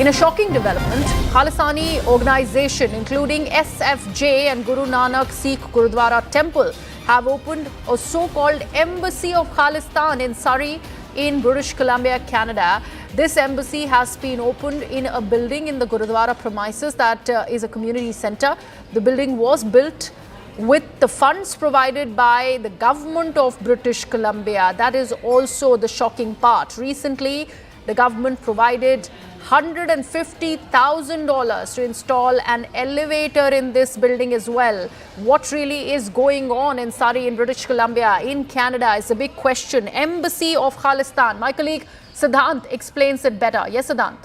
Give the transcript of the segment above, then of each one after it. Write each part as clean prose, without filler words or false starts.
In a shocking development, Khalistani organisation including SFJ and Guru Nanak Sikh Gurdwara Temple have opened a so-called Embassy of Khalistan in Surrey in British Columbia, Canada. This embassy has been opened in a building in the Gurdwara premises that is a community centre. The building was built with the funds provided by the government of British Columbia. That is also the shocking part. Recently, the government provided $150,000 to install an elevator in this building as well. What really is going on in Surrey in British Columbia, in Canada, is a big question. Embassy of Khalistan. My colleague Siddhant explains it better. Yes, Siddhant.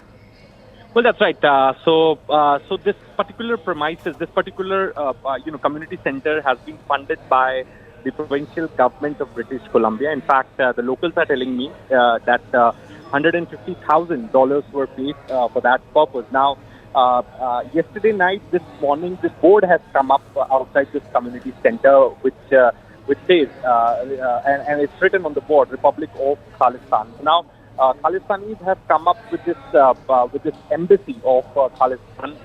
Well, that's right. So this particular premises, this particular community center has been funded by the provincial government of British Columbia. In fact, the locals are telling me that $150,000 were paid for that purpose. Now, yesterday night, this morning, this board has come up outside this community center, which says, and it's written on the board, Republic of Khalistan. Now, Khalistanis have come up with this embassy of Khalistan,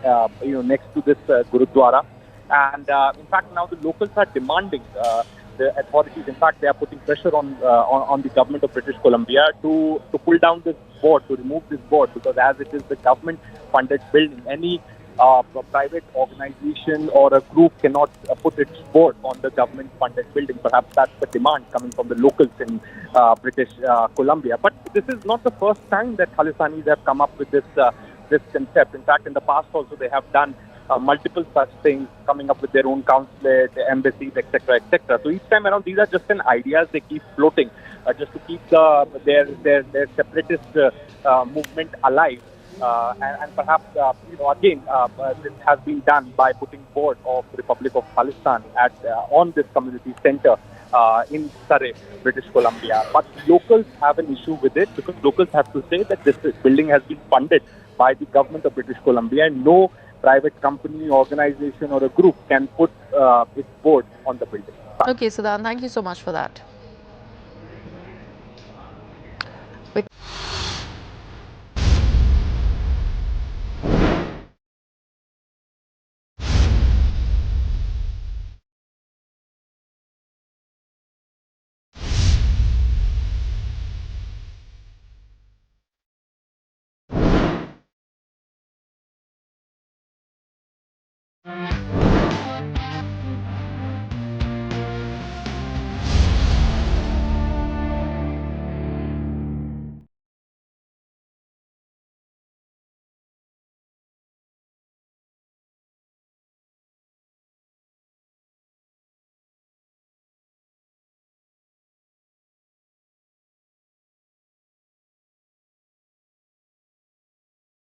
next to this Gurudwara, and in fact now the locals are demanding the authorities. In fact, they are putting pressure on the government of British Columbia to pull down this board, to remove this board, because as it is the government-funded building, any private organization or a group cannot put its board on the government-funded building. Perhaps that's the demand coming from the locals in British Columbia. But this is not the first time that Khalistanis have come up with this concept. In fact, in the past also they have done multiple such things, coming up with their own consulate, embassies, etc., etc. So each time around, these are just ideas they keep floating, just to keep their separatist movement alive. And perhaps, again, this has been done by putting board of Republic of Khalistan on this community center in Surrey, British Columbia. But locals have an issue with it, because locals have to say that this building has been funded by the government of British Columbia, and no private company, organization or a group can put its board on the building. Okay, Siddhant, thank you so much for that.